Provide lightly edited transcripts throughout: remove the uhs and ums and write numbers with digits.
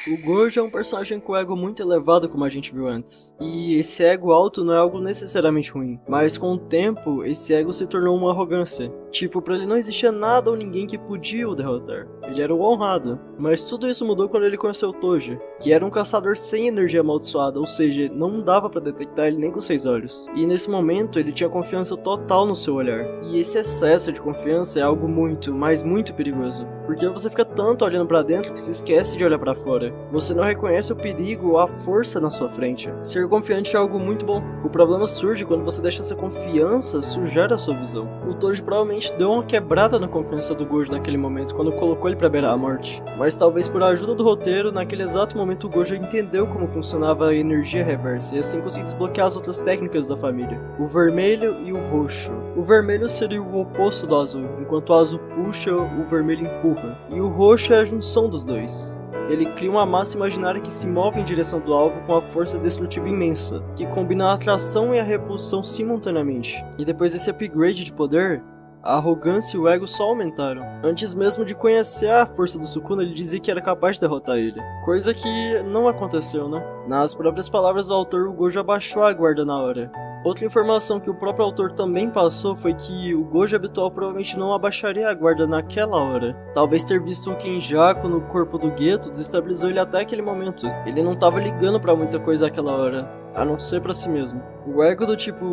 O Gojo é um personagem com ego muito elevado, como a gente viu antes. E esse ego alto não é algo necessariamente ruim, mas com o tempo, esse ego se tornou uma arrogância. Tipo, pra ele não existia nada ou ninguém que podia o derrotar. Ele era o honrado. Mas tudo isso mudou quando ele conheceu o Toji, que era um caçador sem energia amaldiçoada, ou seja, não dava pra detectar ele nem com 6 olhos. E nesse momento, ele tinha confiança total no seu olhar. E esse excesso de confiança é algo muito, mas muito perigoso. Porque você fica tanto olhando pra dentro que se esquece de olhar pra fora. Você não reconhece o perigo ou a força na sua frente. Ser confiante é algo muito bom. O problema surge quando você deixa essa confiança sujar a sua visão. O Toji provavelmente deu uma quebrada na confiança do Gojo naquele momento, quando colocou ele pra beirar a morte. Mas talvez por ajuda do roteiro, naquele exato momento o Gojo entendeu como funcionava a energia reversa e assim conseguiu desbloquear as outras técnicas da família. O vermelho e o roxo. O vermelho seria o oposto do azul, enquanto o azul puxa, o vermelho empurra. E o roxo é a junção dos dois. Ele cria uma massa imaginária que se move em direção do alvo com uma força destrutiva imensa, que combina a atração e a repulsão simultaneamente. E depois desse upgrade de poder, a arrogância e o ego só aumentaram. Antes mesmo de conhecer a força do Sukuna, ele dizia que era capaz de derrotar ele. Coisa que não aconteceu, né? Nas próprias palavras do autor, o Gojo abaixou a guarda na hora. Outra informação que o próprio autor também passou foi que o Gojo habitual provavelmente não abaixaria a guarda naquela hora. Talvez ter visto o Kenjaku no corpo do Geto desestabilizou ele até aquele momento. Ele não estava ligando pra muita coisa aquela hora, a não ser pra si mesmo. O ego do tipo,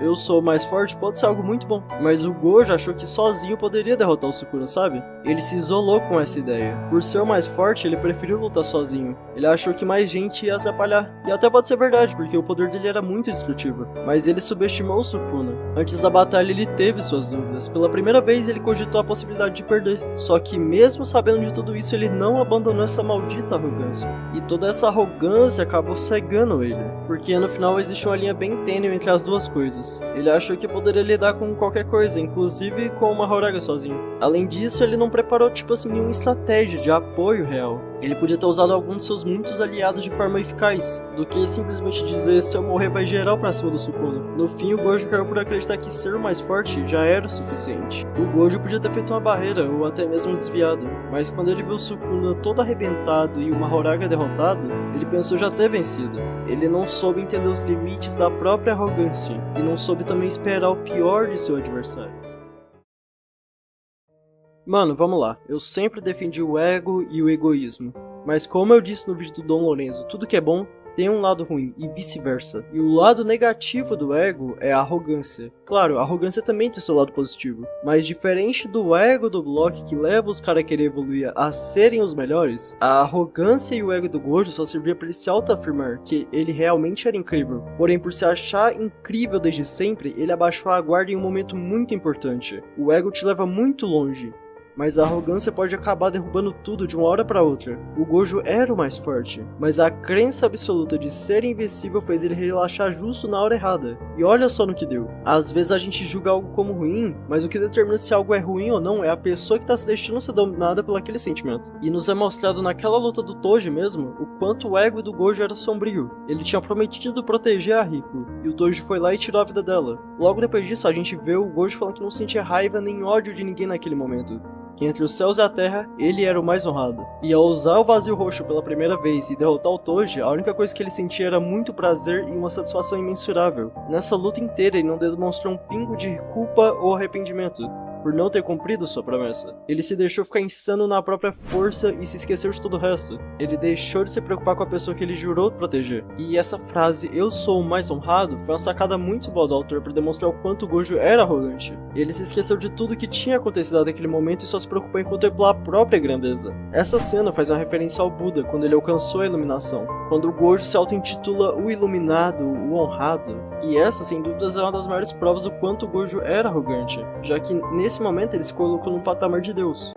eu sou mais forte, pode ser algo muito bom. Mas o Gojo achou que sozinho poderia derrotar o Sukuna, sabe? Ele se isolou com essa ideia. Por ser o mais forte, ele preferiu lutar sozinho. Ele achou que mais gente ia atrapalhar. E até pode ser verdade, porque o poder dele era muito destrutivo. Mas ele subestimou o Sukuna. Antes da batalha ele teve suas dúvidas. Pela primeira vez ele cogitou a possibilidade de perder. Só que mesmo sabendo de tudo isso, ele não abandonou essa maldita arrogância. E toda essa arrogância acabou cegando ele. Porque no final existe uma linha bem tênue entre as duas coisas. Ele achou que poderia lidar com qualquer coisa, inclusive com uma Horaga sozinho. Além disso, ele não preparou tipo assim nenhuma estratégia de apoio real. Ele podia ter usado algum de seus muitos aliados de forma eficaz, do que simplesmente dizer se eu morrer vai geral pra cima do Sukuna. No fim, o Gojo caiu por acreditar que ser o mais forte já era o suficiente. O Gojo podia ter feito uma barreira, ou até mesmo desviado, mas quando ele viu o Sukuna todo arrebentado e uma Horaga derrotado, ele pensou já ter vencido. Ele não soube entender os limites da própria arrogância, e não soube também esperar o pior de seu adversário. Mano, vamos lá, eu sempre defendi o ego e o egoísmo, mas como eu disse no vídeo do Dom Lorenzo, tudo que é bom tem um lado ruim e vice-versa. E o lado negativo do ego é a arrogância. Claro, a arrogância também tem seu lado positivo, mas diferente do ego do Block que leva os caras a querer evoluir a serem os melhores, a arrogância e o ego do Gojo só servia para ele se auto-afirmar que ele realmente era incrível. Porém, por se achar incrível desde sempre, ele abaixou a guarda em um momento muito importante. O ego te leva muito longe, mas a arrogância pode acabar derrubando tudo de uma hora pra outra. O Gojo era o mais forte, mas a crença absoluta de ser invencível fez ele relaxar justo na hora errada. E olha só no que deu. Às vezes a gente julga algo como ruim, mas o que determina se algo é ruim ou não é a pessoa que tá se deixando ser dominada por aquele sentimento. E nos é mostrado naquela luta do Toji mesmo, o quanto o ego do Gojo era sombrio. Ele tinha prometido proteger a Riku, e o Toji foi lá e tirou a vida dela. Logo depois disso a gente vê o Gojo falando que não sentia raiva nem ódio de ninguém naquele momento. Que entre os céus e a terra, ele era o mais honrado. E ao usar o vazio roxo pela primeira vez e derrotar o Toji, a única coisa que ele sentia era muito prazer e uma satisfação imensurável. Nessa luta inteira ele não demonstrou um pingo de culpa ou arrependimento por não ter cumprido sua promessa. Ele se deixou ficar insano na própria força e se esqueceu de todo o resto. Ele deixou de se preocupar com a pessoa que ele jurou proteger. E essa frase, eu sou o mais honrado, foi uma sacada muito boa do autor para demonstrar o quanto o Gojo era arrogante. Ele se esqueceu de tudo que tinha acontecido naquele momento e só se preocupou em contemplar a própria grandeza. Essa cena faz uma referência ao Buda, quando ele alcançou a iluminação. Quando o Gojo se auto-intitula o iluminado, o honrado. E essa, sem dúvidas, é uma das maiores provas do quanto o Gojo era arrogante, já que nesse momento ele se colocou num patamar de Deus.